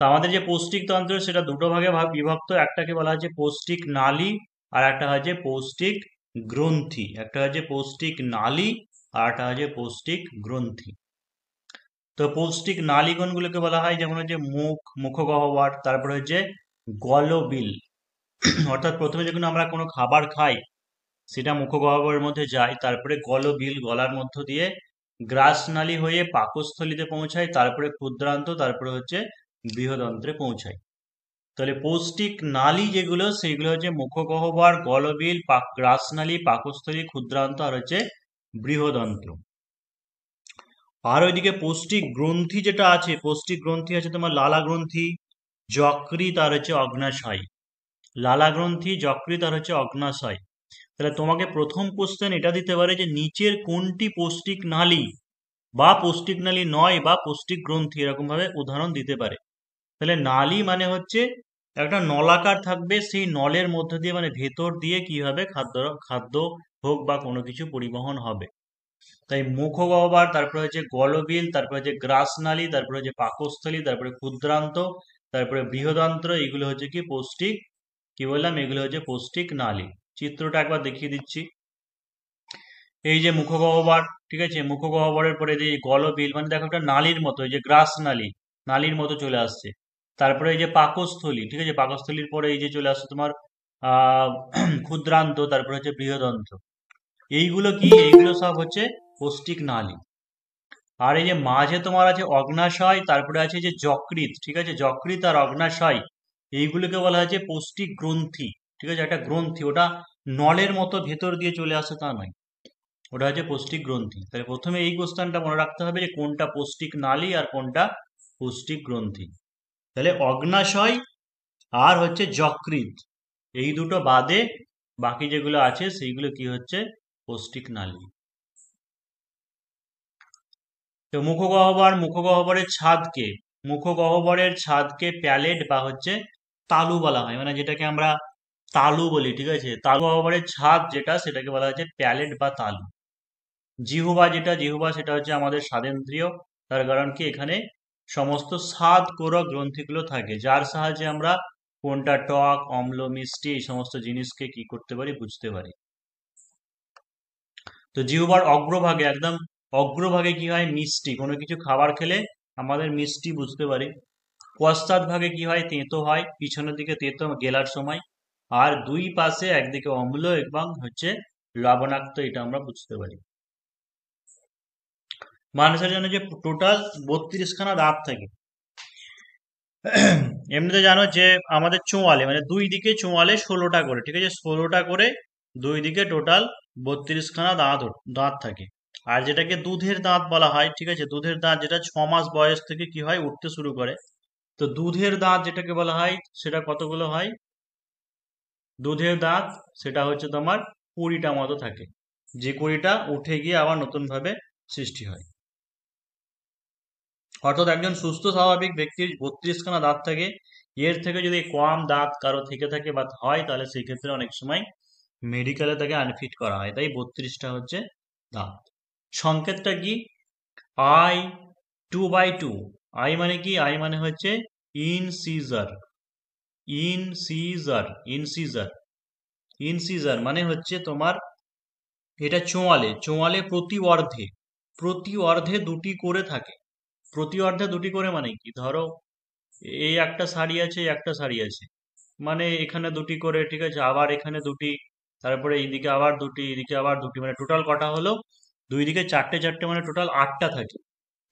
তো আমাদের যে পৌষ্টিক তন্ত্র সেটা দুটো ভাগে বিভক্ত। একটাকে বলা হচ্ছে পৌষ্টিক নালী, আর একটা হচ্ছে পৌষ্টিক গ্রন্থি। একটা হচ্ছে পৌষ্টিক নালী, আর একটা হচ্ছে পৌষ্টিক গ্রন্থি। তো পৌষ্টিক নালী কোনগুলোকে বলা হয়, যেমন হচ্ছে মুখ, মুখগহ্বর, তারপরে হচ্ছে গলবিল। অর্থাৎ প্রথমে যখন আমরা কোনো খাবার খাই সেটা মুখগহ্বরের মধ্যে যায়, তারপরে গলবিল গলার মধ্য দিয়ে গ্রাসনালী হয়ে পাকস্থলীতে পৌঁছায়, তারপরে ক্ষুদ্রান্ত, তারপরে হচ্ছে বৃহদন্ত্রে পৌঁছায়। তাহলে পৌষ্টিক নালী যেগুলো সেইগুলো হচ্ছে মুখগহ্বর, গলবিল, গ্রাসনালী, পাকস্থলী, ক্ষুদ্রান্ত আর হচ্ছে বৃহদন্ত্র। আর ওইদিকে পৌষ্টিক গ্রন্থি যেটা আছে, পৌষ্টিক গ্রন্থি আছে তোমার লালা গ্রন্থি, যকৃৎ আর হচ্ছে অগ্নাশয়। লালা গ্রন্থি, যকৃৎ আর হচ্ছে অগ্নাশয়। তাহলে তোমাকে প্রথম কোশ্চেন এটা দিতে পারে যে নিচের কোনটি পৌষ্টিক নালী বা পৌষ্টিক নালী নয় বা পৌষ্টিক গ্রন্থি, এরকম ভাবে উদাহরণ দিতে পারে। তাহলে নালী মানে হচ্ছে একটা নলাকার থাকবে, সেই নলের মধ্য দিয়ে মানে ভেতর দিয়ে কি হবে, খাদ্য খাদ্য হোক বা কোনো কিছু পরিবহন হবে। তাই মুখগহ্বর, তারপরে হচ্ছে গলবিল, তারপরে হচ্ছে গ্রাসনালী, তারপরে হচ্ছে পাকস্থলী, তারপরে ক্ষুদ্রান্ত, তারপরে বৃহদান্ত্র, এগুলো হচ্ছে কি পৌষ্টিক, কি বললাম, এগুলো হচ্ছে পৌষ্টিক নালী। চিত্রটা একবার দেখিয়ে দিচ্ছি। এই যে মুখগহ্বর, ঠিক আছে, মুখগহ্বরের পরে যে গলবিল মানে দেখো একটা নালীর মতো, এই যে গ্রাস নালী, নালীর মতো চলে আসছে। তারপরে এই যে পাকস্থলী, ঠিক আছে, পাকস্থলীর পরে এই যে চলে আসছে তোমার আহ ক্ষুদ্রান্ত, তারপরে হচ্ছে বৃহদন্ত্র। এইগুলো কি, এইগুলো সব হচ্ছে পৌষ্টিক নালী। আর এই যে মাঝে তোমার আছে অগ্নাশয়, তারপরে আছে যে যকৃৎ, ঠিক আছে, যকৃৎ আর অগ্নাশয়, এইগুলোকে বলা হচ্ছে পৌষ্টিক গ্রন্থি। ঠিক আছে, একটা গ্রন্থি, ওটা নলের মতো ভেতর দিয়ে চলে আসে তা নয়, ওটা হচ্ছে পৌষ্টিক গ্রন্থি। তাহলে প্রথমে এই কোশ্চেনটা মনে রাখতে হবে যে কোনটা পৌষ্টিক নালী আর কোনটা পৌষ্টিক গ্রন্থি। তাহলে অগ্নাশয় আর হচ্ছে যকৃৎ, এই দুটো বাদে বাকি যেগুলো আছে সেইগুলো কি হচ্ছে পৌষ্টিক নালী। তো মুখগহ্বর, মুখগহ্বরের ছাদকে, মুখগহ্বরের ছাদকে প্যালেট বা হচ্ছে তালু বলা হয়, মানে যেটাকে আমরা তালু বলি, ঠিক আছে, তালু গহ্বরের ছাদ যেটা সেটাকে বলা হচ্ছে প্যালেট বা তালু। জিহ্বা যেটা, জিহ্বা সেটা হচ্ছে আমাদের স্বাদেন্দ্রিয়। তার কারণ কি, এখানে সমস্ত স্বাদ কোরক গ্রন্থিগুলো থাকে, যার সাহায্যে আমরা কোনটা টক, অম্ল, মিষ্টি এই সমস্ত জিনিসকে কি করতে পারি, বুঝতে পারি। তো জিহ্বার অগ্রভাগে, একদম অগ্রভাগে কি হয়, মিষ্টি, কোনো কিছু খাবার খেলে আমাদের মিষ্টি বুঝতে পারি। পশ্চাৎ ভাগে কি হয়, তেঁতো হয়, পিছনের দিকে তেঁতো গেলার সময়। আর দুই পাশে একদিকে অম্ল এবং হচ্ছে লবণাক্ত, এটা আমরা বুঝতে পারি। মানুষের জন্য যে টোটাল 32খানা দাঁত থাকে। এমনিতে জানো যে আমাদের চোয়ালে মানে দুই দিকে চোয়ালে 16টা করে, ঠিক আছে, 16টা করে দুই দিকে টোটাল 32খানা দাঁত দাঁত থাকে। আর যেটাকে দুধের দাঁত বলা হয়, ঠিক আছে, দুধের দাঁত যেটা 6 মাস বয়স থেকে কি হয়, উঠতে শুরু করে। তো দুধের দাঁত যেটাকে বলা হয় সেটা কতগুলো হয়, দুধের দাঁত সেটা হচ্ছে তোমার 20টা মতো থাকে, যে 20টা উঠে গিয়ে আবার নতুন ভাবে সৃষ্টি হয়। অর্থাৎ একজন সুস্থ স্বাভাবিক ব্যক্তির 32খানা দাঁত থাকে। এর থেকে যদি কম দাঁত কারো থেকে থাকে বা হয়, তাহলে সেই ক্ষেত্রে অনেক সময় মেডিকেলে তাকে আনফিট করা হয়। তাই 32টা হচ্ছে দাঁত। সংকেতটা কি, আই 2/2। আই মানে কি, আই মানে হচ্ছে ইনসিজার, ইনসিজার, ইনসিজার, ইনসিজার মানে হচ্ছে তোমার এটা চোয়ালে, চোয়ালে প্রতি অর্ধে, প্রতি অর্ধে দুটি করে থাকে। প্রতি অর্ধে দুটি করে মানে কি, ধরো এই একটা শাড়ি আছে, এই একটা শাড়ি আছে, মানে এখানে দুটি করে, ঠিক আছে, আবার এখানে দুটি, তারপরে এইদিকে আবার দুটি, এদিকে আবার দুটি, মানে টোটাল কটা হলো, দুই দিকে চারটে চারটে, মানে টোটাল 8টা থাকে।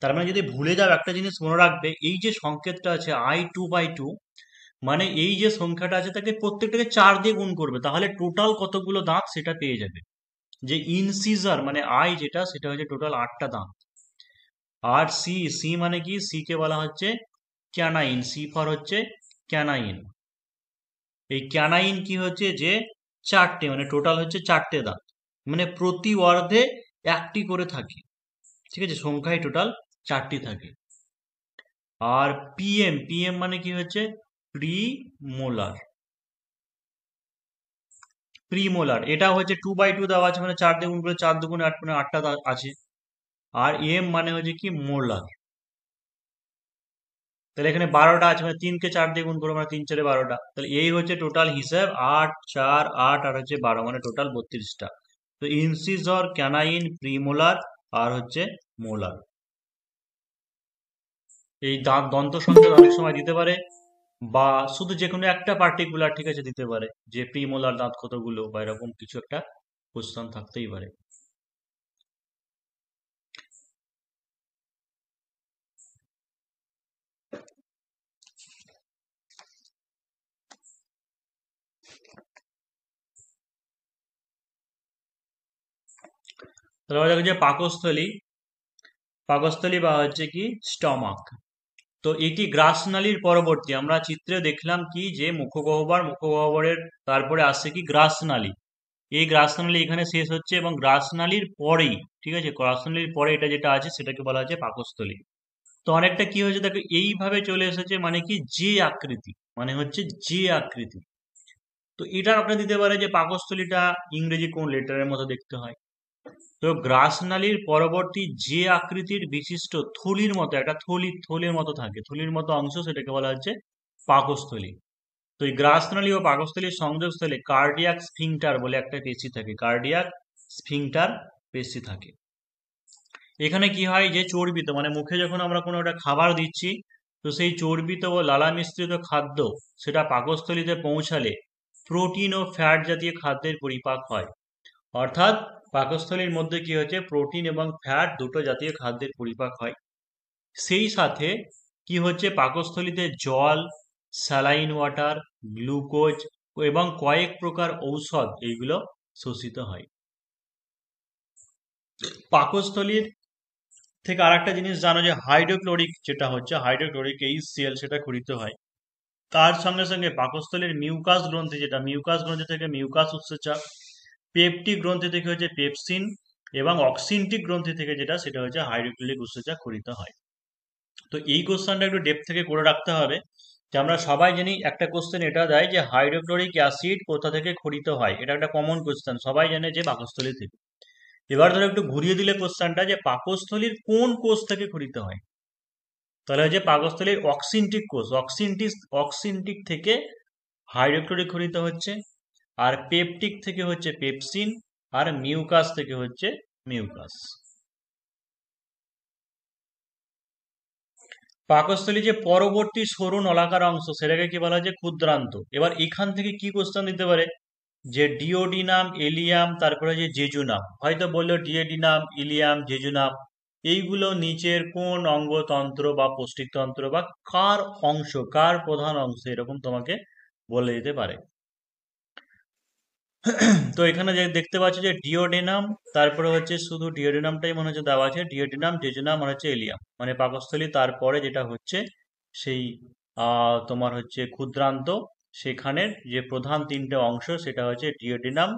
তার মানে যদি ভুলে যাও একটা জিনিস মনে রাখবে, এই যে সংকেতটা আছে I2/2, মানে এই যে সংখ্যাটা আছে তাকে প্রত্যেকটাকে 4 দিয়ে গুণ করবে, তাহলে টোটাল কতগুলো দাঁত সেটা পেয়ে যাবে। যে ইনসিজার মানে আই যেটা, সেটা হচ্ছে টোটাল 8টা দাঁত। আর সি, সি মানে কি, সি কে বলা হচ্ছে ক্যানাইন, সি ফর হচ্ছে ক্যানাইন। এই ক্যানাইন কি হচ্ছে যে 4টে, মানে টোটাল হচ্ছে 4টে দাঁত, মানে প্রতি অর্ধে একটি করে থাকে, ঠিক আছে, সংখ্যায় টোটাল 4টি থাকে। আর পিএম, পিএম মানে কি হচ্ছে প্রিমোলার, প্রিমোলার এটা হচ্ছে 2/2 দেওয়া আছে, মানে 4 দিয়ে গুণ করে 4 দুগুণে 8, মানে 8টা দাঁত আছে। আর এম মানে হচ্ছে কি মোলার, তাহলে এখানে 12টা আছে, মানে 3 কে 4 দিয়ে গুণ করবো, মানে 3 4 12টা। তাহলে এই হচ্ছে টোটাল হিসাব, 8 4 8 আর হচ্ছে 12, মানে টোটাল 32টা। তো ইনসিজর, ক্যানাইন, প্রিমোলার আর হচ্ছে মোলার। এই দাঁত দন্ত সংকেত অনেক সময় দিতে পারে, বা শুধু যে কোনো একটা পার্টিকুলার, ঠিক আছে, দিতে পারে যে প্রিমোলার দাঁত কতগুলো, বা এরকম কিছু একটা কোশ্চেন থাকতেই পারে। তাহলে দেখো যে পাকস্থলী, পাকস্থলী বা হচ্ছে কি স্টমাক। তো এটি গ্রাসনালীর পরবর্তী, আমরা চিত্রে দেখলাম কি যে মুখগহ্বর, মুখগহ্বরের তারপরে আসছে কি গ্রাসনালী। এই গ্রাসনালী এখানে শেষ হচ্ছে, এবং গ্রাসনালীর পরেই, ঠিক আছে, গ্রাসনালীর পরে এটা যেটা আছে সেটাকে বলা হচ্ছে পাকস্থলী। তো অনেকটা কি হয়েছে দেখো, এইভাবে চলে এসেছে, মানে কি যে আকৃতি, মানে হচ্ছে যে আকৃতি। তো এটা আপনি দিতে পারে যে পাকস্থলীটা ইংরেজি কোন লেটারের মতো দেখতে হয়। তো গ্রাসনালীর পরবর্তী যে আকৃতির বিশিষ্ট থলির মতো, একটা থলির মতো থাকে, থলির মতো অংশ, সেটাকে বলা হচ্ছে পাকস্থলী। তো এই গ্রাসনালী ও পাকস্থলীর সংযোগস্থলে কার্ডিয়াক স্ফিংটার বলে একটা পেশি থাকে, কার্ডিয়াক স্ফিংটার পেশি থাকে। এখানে কি হয় যে চর্বিত, মানে মুখে যখন আমরা কোনো একটা খাবার দিচ্ছি, তো সেই চর্বিত ও লালা মিশ্রিত খাদ্য সেটা পাকস্থলীতে পৌঁছালে প্রোটিন ও ফ্যাট জাতীয় খাদ্যের পরিপাক হয়। অর্থাৎ পাকস্থলীর মধ্যে কি হচ্ছে, প্রোটিন এবং ফ্যাট দুটো জাতীয় খাদ্যের পরিপাক হয়। সেই সাথে কি হচ্ছে, পাকস্থলীতে জল, স্যালাইন ওয়াটার, গ্লুকোজ এবং কয়েক প্রকার ঔষধ এইগুলো শোষিত হয়। পাকস্থলীর থেকে আরেকটা জিনিস জানো যে হাইড্রোক্লোরিক, যেটা হচ্ছে হাইড্রোক্লোরিক HCl, সেটা ক্ষরিত হয়। তার সঙ্গে সঙ্গে পাকস্থলীর মিউকাস গ্রন্থি, যেটা মিউকাস গ্রন্থি থেকে মিউকাস উৎসেচক, পেপটিক গ্রন্থি থেকে হচ্ছে পেপসিন, এবং অক্সিনটিক গ্রন্থি থেকে যেটা, সেটা হচ্ছে হাইড্রোক্লোরিক উৎসেচক ক্ষরিত হয়। তো এই কোশ্চেনটা একটু ডেপ থেকে করে রাখতে হবে, যে আমরা সবাই জানি একটা কোশ্চেন এটা দেয় যে হাইড্রোক্লোরিক অ্যাসিড কোথা থেকে ক্ষরিত হয়, এটা একটা কমন কোশ্চেন, সবাই জানে যে পাকস্থলী থেকে। এবার ধরো একটু ঘুরিয়ে দিলে কোশ্চেনটা, যে পাকস্থলীর কোন কোষ থেকে ক্ষরিত হয়, তাহলে হচ্ছে পাকস্থলীর অক্সিনটিক কোষ, অক্সিনটিক থেকে হাইড্রোক্লোরিক ক্ষরিত হচ্ছে, আর পেপটিক থেকে হচ্ছে পেপসিন, আর মিউকাস থেকে হচ্ছে মিউকাস। পাকস্থলী যে পরবর্তী সরু নলাকার অংশ, সেটাকে কি বলা হয় যে ক্ষুদ্রান্ত। এবার এখান থেকে কি কোশ্চেন দিতে পারে, যে ডিওডিনাম, এলিয়াম, তারপরে যে জেজুনাম, হয়তো বললো ডিওডিনাম, ইলিয়াম, জেজুনাম, এইগুলো নিচের কোন অঙ্গতন্ত্র বা পৌষ্টিকতন্ত্র, বা কার অংশ, কার প্রধান অংশ, এরকম তোমাকে বলে দিতে পারে। তো এখানে যে দেখতে পাচ্ছি যে ডিওডেনাম, তারপরে হচ্ছে শুধু ডিওডেনামটাই মনে হচ্ছে দেওয়া আছে, ডিওডেনাম, জেজুনাম আর হচ্ছে এলিয়াম, মানে পাকস্থলী তারপরে যেটা হচ্ছে সেই তোমার হচ্ছে ক্ষুদ্রান্ত, সেখানের যে প্রধান তিনটে অংশ সেটা হচ্ছে ডিওডেনাম,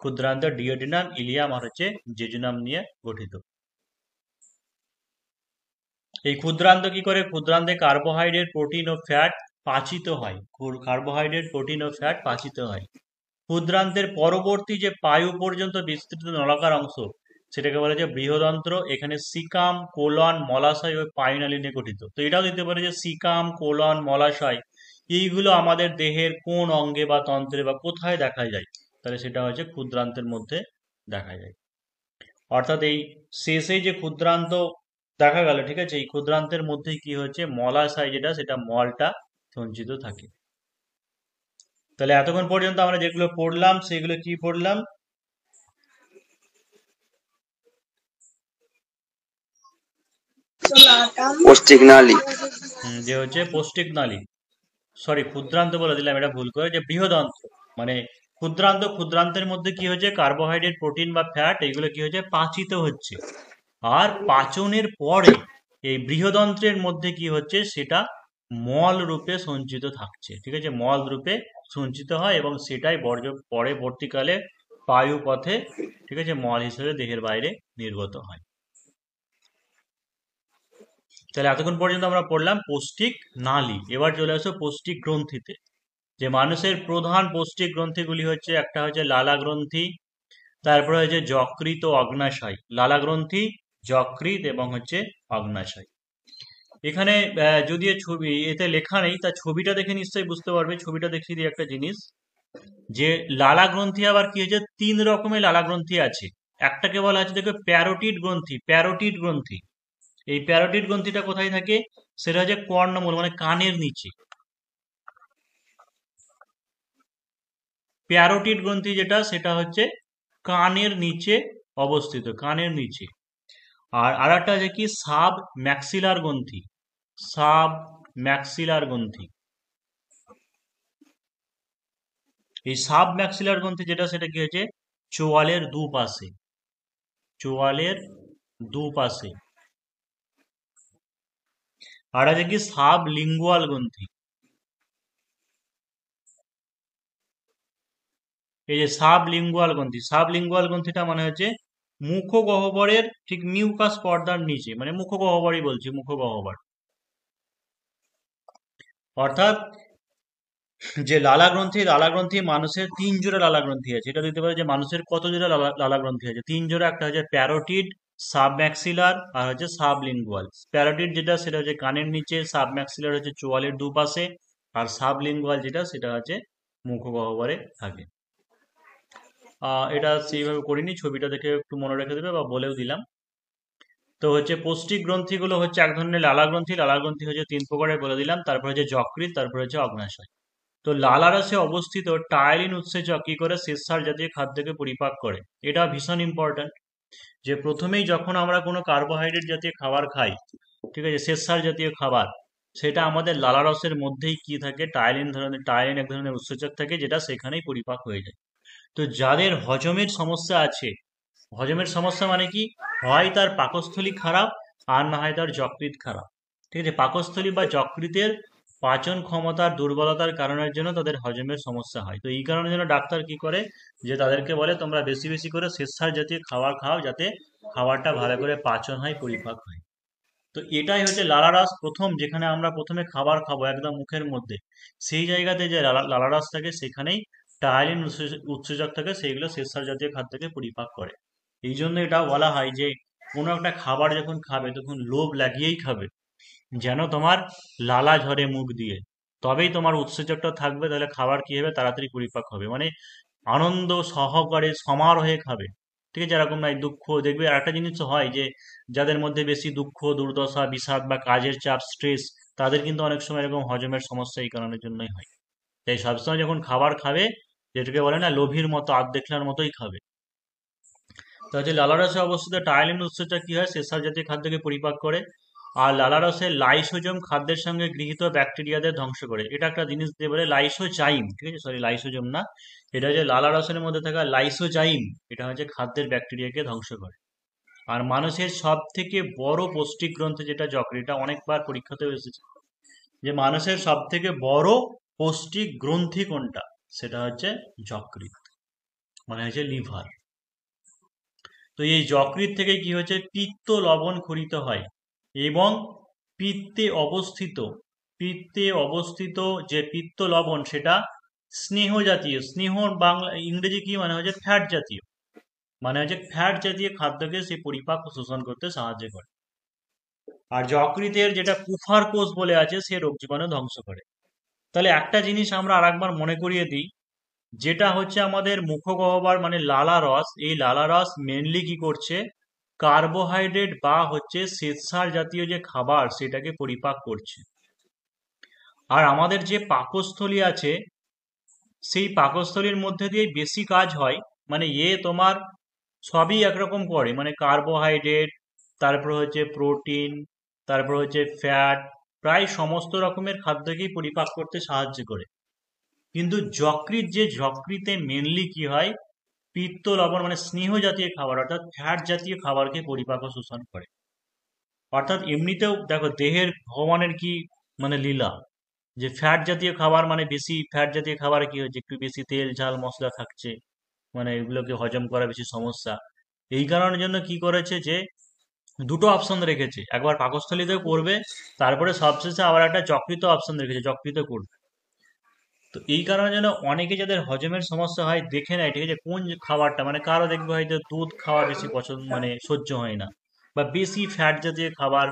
ক্ষুদ্রান্ত, ডিওডেনাম, ইলিয়াম আর হচ্ছে জেজুনাম নিয়ে গঠিত। এই ক্ষুদ্রান্ত কি করে, ক্ষুদ্রান্তে কার্বোহাইড্রেট, প্রোটিন ও ফ্যাট পাচিত হয়, কার্বোহাইড্রেট, প্রোটিন ও ফ্যাট পাচিত হয়। ক্ষুদ্রান্তের পরবর্তী যে পায়ু পর্যন্ত বিস্তৃত নলাকার অংশ, সেটাকে বলা যায় বৃহদন্ত্র, এখানে সিকাম, কোলন, মলাশয় ও পাইনালি নিয়ে গঠিত। তো এটাও দিতে পারে যে সিকাম, কোলন, মলাশয় এইগুলো আমাদের দেহের কোন অঙ্গে বা তন্ত্রে বা কোথায় দেখা যায়, তাহলে সেটা হচ্ছে ক্ষুদ্রান্তের মধ্যে দেখা যায়। অর্থাৎ এই শেষে যে ক্ষুদ্রান্ত দেখা গেল, ঠিক আছে, এই ক্ষুদ্রান্তের মধ্যে কি হচ্ছে, মলাশয় যেটা, সেটা মলটা সঞ্চিত থাকে। তাহলে এতক্ষণ পর্যন্ত আমরা যেগুলো পড়লাম সেগুলো কি পড়লাম, পৌষ্টিক নালী, যে হচ্ছে পৌষ্টিক নালী, সরি ক্ষুদ্রান্ত বলে দিলাম এটা ভুল করে, যে বৃহদন্ত্র, মানে ক্ষুদ্রান্ত, ক্ষুদ্রান্তের মধ্যে কি হচ্ছে, কার্বোহাইড্রেট, প্রোটিন বা ফ্যাট এগুলো কি হচ্ছে, পাচিত হচ্ছে, আর পাচনের পরে এই বৃহদন্ত্রের মধ্যে কি হচ্ছে, সেটা মল রূপে সঞ্চিত থাকছে, ঠিক আছে, মল রূপে সঞ্চিত হয়, এবং সেটাই পরবর্তীকালে বায়ু পথে, ঠিক আছে, মল হিসেবে দেহের বাইরে নির্গত হয়। তাহলে এতক্ষণ পর্যন্ত আমরা পড়লাম পৌষ্টিক নালী, এবার চলে আসো পৌষ্টিক গ্রন্থিতে। যে মানুষের প্রধান পৌষ্টিক গ্রন্থিগুলি হচ্ছে, একটা হচ্ছে লালা গ্রন্থি, তারপরে হচ্ছে যকৃৎ ও অগ্নাশয়, লালা গ্রন্থি, যকৃৎ এবং হচ্ছে অগ্নাশয়। এখানে যদি ছবি এতে লেখা নেই, তা ছবিটা দেখে নিশ্চয়ই বুঝতে পারবে। ছবিটা দেখিয়ে দিই একটা জিনিস, যে লালা গ্রন্থি আবার কি হয়েছে, 3 রকমের লালা গ্রন্থি আছে। একটাকে বলা হচ্ছে দেখো প্যারোটিড গ্রন্থি। প্যারোটিড গ্রন্থি, এই প্যারোটিড গ্রন্থিটা কোথায় থাকে, সেটা হচ্ছে কর্ণমূল মানে কানের নিচে। প্যারোটিড গ্রন্থি যেটা, সেটা হচ্ছে কানের নিচে অবস্থিত, কানের নিচে। আর আরেকটা আছে কি সাব ম্যাক্সিলার গ্রন্থি। সাব ম্যাক্সিলার গ্রন্থি, এই সাব ম্যাক্সিলার গ্রন্থি যেটা, সেটা কি হচ্ছে চোয়ালের দুপাশে, চোয়ালের দুপাশে। আর আছে কি সাব লিঙ্গুয়াল গ্রন্থি। এই যে সাব লিঙ্গুয়াল গ্রন্থি, সাব লিঙ্গুয়াল গ্রন্থিটা মানে হচ্ছে মুখগহ্বরের ঠিক মিউকাস পর্দার নিচে, মানে মুখগহ্বরই বলছি, মুখগহ্বর। অর্থাৎ যে লালা গ্রন্থি, লালা গ্রন্থি মানুষের 3 জোড়া লালা গ্রন্থি আছে। এটা দিতে পারে যে মানুষের কত জোড়া লালা লালা গ্রন্থি আছে, 3 জোড়া। একটা হচ্ছে প্যারোটিড, সাবম্যাক্সিলার আর হচ্ছে সাবলিঙ্গুয়াল। প্যারোটিড যেটা, সেটা হচ্ছে কানের নিচে, সাবম্যাক্সিলার হচ্ছে চোয়ালের দুপাশে, আর সাবলিঙ্গুয়াল যেটা, সেটা হচ্ছে মুখগহ্বরে থাকে। এটা সেইভাবে করিনি, ছবিটা দেখে একটু মনে রেখে দেবে বা বলেও দিলাম। তো হচ্ছে পৌষ্টিক গ্রন্থিগুলো হচ্ছে এক ধরনের লালা গ্রন্থি। লালা গ্রন্থি হচ্ছে 3 প্রকারের বলে দিলাম। তারপর হচ্ছে যকৃৎ, তারপর হচ্ছে অগ্নাশয়। তো লালারসে অবস্থিত টায়ালিন উৎসেচক কি করে শ্বেতসার জাতীয় খাদ্যকে পরিপাক করে, এটা ভীষণ ইম্পর্ট্যান্ট। যে প্রথমেই যখন আমরা কোনো কার্বোহাইড্রেট জাতীয় খাবার খাই, ঠিক আছে, শ্বেতসার জাতীয় খাবার, সেটা আমাদের লালারসের মধ্যেই কি থাকে, টায়ালিন এক ধরনের উৎসেচক থাকে, যেটা সেখানেই পরিপাক হয়ে যায়। তো যাদের হজমের সমস্যা আছে, হজমের সমস্যা মানে কি, হয় তার পাকস্থলী খারাপ, আর না হয় তার যকৃৎ খারাপ। ঠিক আছে, পাকস্থলী বা যকৃতের পাচন ক্ষমতার দুর্বলতার কারণের জন্য তাদের হজমের সমস্যা হয়। তো এই কারণের জন্য ডাক্তার কি করে, যে তাদেরকে বলে তোমরা বেশি বেশি করে শ্বেতসার জাতীয় খাবার খাও, যাতে খাবারটা ভালো করে পাচন হয়, পরিপাক হয়। তো এটাই হচ্ছে লালারস। প্রথম যেখানে আমরা প্রথমে খাবার খাবো একদম মুখের মধ্যে, সেই জায়গাতে যে লালারস থাকে, সেখানেই টায়ালিন উৎসেচক থাকে, সেইগুলো শ্বেতসার জাতীয় খাদ্যকে পরিপাক করে। এই জন্য এটাও বলা হয় যে কোনো একটা খাবার যখন খাবে, তখন লোভ লাগিয়েই খাবে, যেন তোমার লালা ঝরে মুখ দিয়ে, তবেই তোমার উৎসেচকটা থাকবে, তাহলে খাবার কি হবে, তাড়াতাড়ি পরিপাক হবে। মানে আনন্দ সহকারে সমারোহে খাবে। ঠিক আছে, এরকম নয় দুঃখ। দেখবে আর একটা জিনিস হয় যে যাদের মধ্যে বেশি দুঃখ, দুর্দশা, বিষাদ বা কাজের চাপ, স্ট্রেস, তাদের কিন্তু অনেক সময় এরকম হজমের সমস্যা এই কারণের জন্যই হয়। তাই সবসময় যখন খাবার খাবে, যেটাকে বলে না লোভীর মতো, আধ দেখলার মতোই খাবে। তো হচ্ছে লালারসে অবস্থিত টায়ালিন উৎসেচক কি হয়, শ্বেতসার জাতীয় খাদ্যকে পরিপাক করে। আর লালারসের লাইসোজোম খাদ্যের সঙ্গে গৃহীত ব্যাকটেরিয়াদের ধ্বংস করে। এটা একটা জিনিস দিয়ে বলে লাইসোজাইম, ঠিক আছে, সরি লাইসোজোম না, এটা হচ্ছে লালারসের মধ্যে থাকা লাইসোজাইম। এটা হচ্ছে খাদ্যের ব্যাকটেরিয়াকে ধ্বংস করে। আর মানুষের সব থেকে বড় পৌষ্টিক গ্রন্থি যেটা যকৃৎ, এটা অনেকবার পরীক্ষাতেও এসেছে, যে মানুষের সব থেকে বড় পৌষ্টিক গ্রন্থি কোনটা, সেটা হচ্ছে যকৃৎ, মানে হচ্ছে লিভার। তো এই যকৃৎ থেকে কি হচ্ছে, পিত্ত লবণ খরিত হয়, এবং পিত্তে অবস্থিত, পিত্তে অবস্থিত যে পিত্ত লবণ, সেটা স্নেহ জাতীয়, স্নেহ বাংলা ইংরেজি কি মানে হচ্ছে ফ্যাট জাতীয়, মানে হচ্ছে ফ্যাট জাতীয় খাদ্যকে সে পরিপাক ও শোষণ করতে সাহায্য করে। আর যকৃতের যেটা কুফার কোষ বলে আছে, সে রোগ জীবাণু ধ্বংস করে। তাহলে একটা জিনিস আমরা আরেকবার মনে করিয়ে দিই, যেটা হচ্ছে আমাদের মুখগহ্বর মানে লালা রস, এই লালা রস মেনলি কি করছে, কার্বোহাইড্রেট বা হচ্ছে শ্বেতসার জাতীয় যে খাবার, সেটাকে পরিপাক করছে। আর আমাদের যে পাকস্থলী আছে, সেই পাকস্থলীর মধ্যে দিয়ে বেশি কাজ হয়। মানে তোমার সবই একরকম করে, মানে কার্বোহাইড্রেট, তারপর হচ্ছে প্রোটিন, তারপর হচ্ছে ফ্যাট, প্রায় সমস্ত রকমের খাদ্যকেই পরিপাক করতে সাহায্য করে। কিন্তু যকৃৎ, যে যকৃতে মেনলি কি হয়, পিত্ত লবণ মানে স্নেহ জাতীয় খাবার, অর্থাৎ ফ্যাট জাতীয় খাবারকে পরিপাক ও শোষণ করে। অর্থাৎ এমনিতেও দেখো দেহের ভগবানের কি মানে লীলা, যে ফ্যাট জাতীয় খাবার মানে বেশি ফ্যাট জাতীয় খাবারে কি হচ্ছে, একটু বেশি তেল ঝাল মশলা থাকছে, মানে এগুলোকে হজম করা বেশি সমস্যা। এই কারণের জন্য কি করেছে, যে দুটো অপশন রেখেছে, একবার পাকস্থলীতেও করবে, তারপরে সবশেষে আবার একটা যকৃত অপশন রেখেছে, যকৃত করবে। তো এই কারণে যেন অনেকে যাদের হজমের সমস্যা হয়, দেখে নেয়, ঠিক আছে, কোন খাবারটা, মানে কারো দেখবে হয়তো দুধ খাওয়া বেশি পছন্দ মানে সহ্য হয় না, বা বেশি ফ্যাট জাতীয় খাবার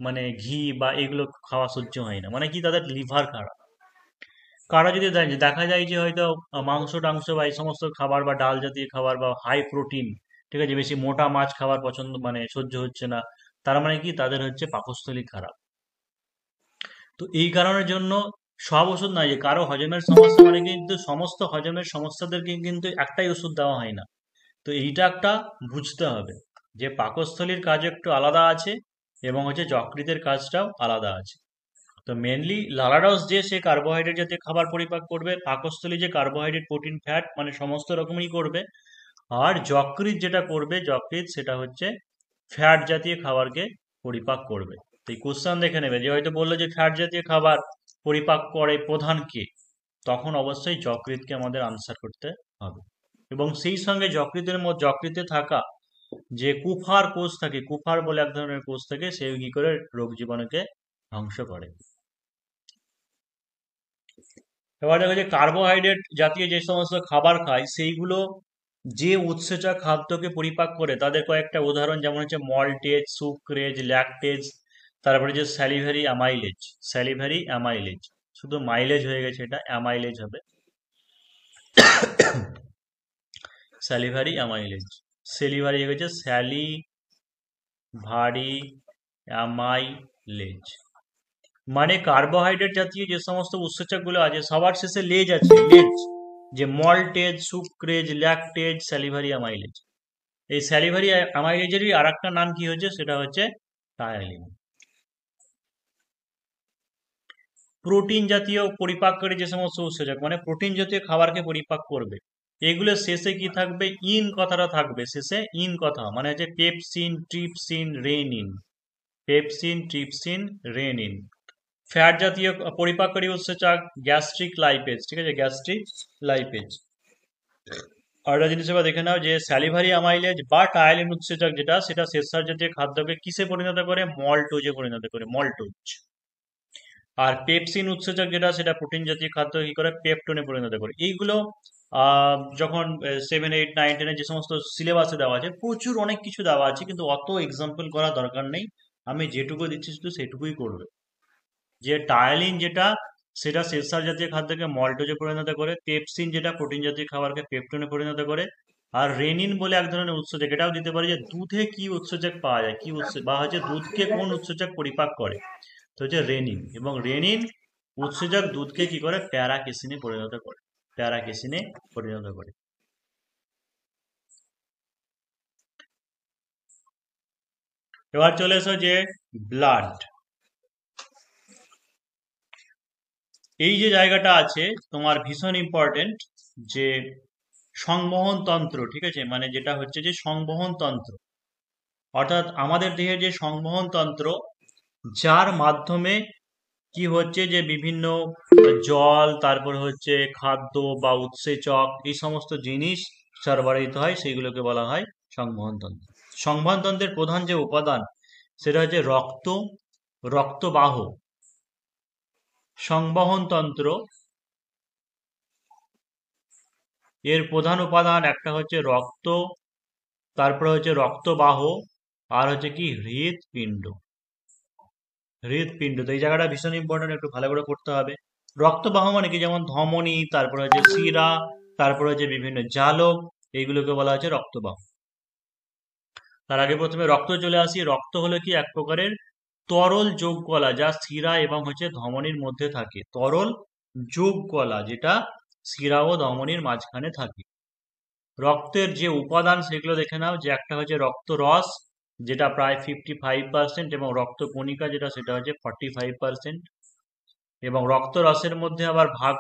মানে ঘি বা এগুলো খাওয়া সহ্য হয় না, মানে কি তাদের লিভার খারাপ। কারা যদি দেখা যায় যে হয়তো মাংস টাংস বা এই সমস্ত খাবার বা ডাল জাতীয় খাবার বা হাই প্রোটিন, ঠিক আছে, বেশি মোটা মাছ খাবার পছন্দ মানে সহ্য হচ্ছে না, তার মানে কি তাদের হচ্ছে পাকস্থলী খারাপ। তো এই কারণের জন্য সব ওষুধ নয় যে কারো হজমের সমস্যা মানে কিন্তু সমস্ত হজমের সমস্যাদেরকে কিন্তু একটাই ওষুধ দেওয়া হয় না। তো এইটা একটা বুঝতে হবে যে পাকস্থলীর কাজ একটু আলাদা আছে এবং হচ্ছে যকৃতের কাজটাও আলাদা আছে। তো মেনলি লালারস যে সে কার্বোহাইড্রেট জাতীয় খাবার পরিপাক করবে, পাকস্থলী যে কার্বোহাইড্রেট প্রোটিন ফ্যাট মানে সমস্ত রকমই করবে, আর যকৃৎ যেটা করবে, যকৃৎ সেটা হচ্ছে ফ্যাট জাতীয় খাবারকে পরিপাক করবে। তো এই কোশ্চেন দেখে নেবে যে হয়তো বললো যে ফ্যাট জাতীয় খাবার পরিপাক করে প্রধান কে, তখন অবশ্যই যকৃৎকে আমাদের আনসার করতে হবে। এবং সেই সঙ্গে যকৃতের মধ্যে যকৃতে থাকা যে কুফার কোষ থাকে, কুফার বলে এক ধরনের কোষ থাকে, সে কি করে রোগ জীবাণুকে ধ্বংস করে। এবার দেখো যে কার্বোহাইড্রেট জাতীয় যে সমস্ত খাবার খায় সেইগুলো যে উৎসেচক খাদ্যকে পরিপাক করে তাদের কয়েকটা উদাহরণ, যেমন হচ্ছে মল্টেজ, সুক্রেজ, ল্যাকটেজ, তারপরে যে স্যালিভারি অ্যামাইলেজ, স্যালিভারি অ্যামাইলেজ, শুধু মাইলেজ হয়ে গেছে, এটা অ্যামাইলেজ হবে, স্যালিভারি অ্যামাইলেজ, সেলিভারি হয়ে গেছে স্যালিভারি অ্যামাইলেজ। মানে কার্বোহাইড্রেট জাতীয় যে সমস্ত উৎসেচকগুলো আছে সবার শেষে লেজ আছে, লেজ, যে maltase, sucrase, lactase, salivary amylase. এই স্যালিভারি অ্যামাইলেজেরই আর একটা নাম কি হচ্ছে, সেটা হচ্ছে টায়ালিন। প্রোটিন জাতীয় পরিপাককারী যে সমস্ত উৎসেচক মানে প্রোটিন জাতীয় খাবারকে পরিপাক করবে, এগুলো শেষে কি থাকবে, ইন কথাটা থাকবে শেষে, ইন কথা মানে হচ্ছে pepsin, trypsin, renin, pepsin, trypsin, renin. Fat জাতীয় পরিপাককারী উৎসেচক গ্যাস্ট্রিক লাইপেজ, ঠিক আছে, গ্যাস্ট্রিক লাইপেজ। আর একটা জিনিস এবার দেখে নাও যে স্যালিভারি অ্যামাইলেজ বা টায়ালিন উৎসেচক যেটা, সেটা শ্বেতসার জাতীয় খাদ্যকে কিসে পরিণত করে, মল্টোজে পরিণত করে, মল্টোজ। আর পেপসিন উৎসেচক যেটা, সেটা প্রোটিন জাতীয় খাদ্য কি করে, পেপটোনে পরিণত করে। এইগুলো যখন 7, 8, 9, 10 যে সমস্ত সিলেবাসে দেওয়া আছে প্রচুর অনেক কিছু দেওয়া আছে, কিন্তু অত এক্সাম্পল করার দরকার নেই, আমি যেটুকু দিচ্ছি শুধু সেটুকুই করবে। যে টায়ালিন যেটা, সেটা শ্বেতসার জাতীয় খাদ্যকে মল্টোজে পরিণত করে, পেপসিন যেটা প্রোটিন জাতীয় খাবারকে পেপটোনে পরিণত করে, আর রেনিন বলে এক ধরনের উৎসেচক, এটাও দিতে পারে যে দুধে কি উৎসেচক পাওয়া যায়, কি উৎসেচক বা হচ্ছে দুধকে কোন উৎসেচক পরিপাক করে, তো হচ্ছে রেনিন। এবং রেনিন উৎসেচক দুধকে কি করে, প্যারাকেসিনে পরিণত করে, প্যারাকেসিনে পরিণত করে। এবার চলে এসো যে ব্লাড, এই যে জায়গাটা আছে তোমার ভীষণ ইম্পর্টেন্ট, যে সংবহন তন্ত্র, ঠিক আছে, মানে যেটা হচ্ছে যে সংবহন তন্ত্র, অর্থাৎ আমাদের দেহের যে সংবহন তন্ত্র, যার মাধ্যমে কি হচ্ছে যে বিভিন্ন জল, তারপর হচ্ছে খাদ্য বা উৎসেচক, এই সমস্ত জিনিস সরবরাহিত হয়, সেইগুলোকে বলা হয় সংবহন তন্ত্র। সংবহন তন্ত্রের প্রধান যে উপাদান সেটা হচ্ছে রক্ত, রক্তবাহ। সংবহন তন্ত্র এর প্রধান উপাদান একটা হচ্ছে রক্ত, তারপরে হচ্ছে রক্তবাহ, আর হচ্ছে কি হৃৎপিণ্ড, হৃৎপিণ্ড। তো এই জায়গাটা ভীষণ ইম্পর্টেন্ট, একটু ভালো করে পড়তে হবে। রক্তবাহ মানে কি, যেমন ধমনী, তারপরে হচ্ছে শিরা, তারপরে হচ্ছে বিভিন্ন জালক, এইগুলোকে বলা হচ্ছে রক্তবাহ। তার আগে প্রথমে রক্ত চলে আসি। রক্ত হলো কি এক প্রকারের তরল যোগ কলা, যা শিরা এবং হচ্ছে ধমনীর মধ্যে থাকে, তরল যোগ কলা যেটা শিরা ও ধমনীর মাঝখানে থাকে। রক্তের যে উপাদান সেগুলো দেখে নাও, যে একটা হচ্ছে রক্ত রস, যেটা প্রায় 55%, এবং রক্ত কণিকা যেটা, সেটা হচ্ছে 45%। এবং রক্ত রসের মধ্যে আবার ভাগ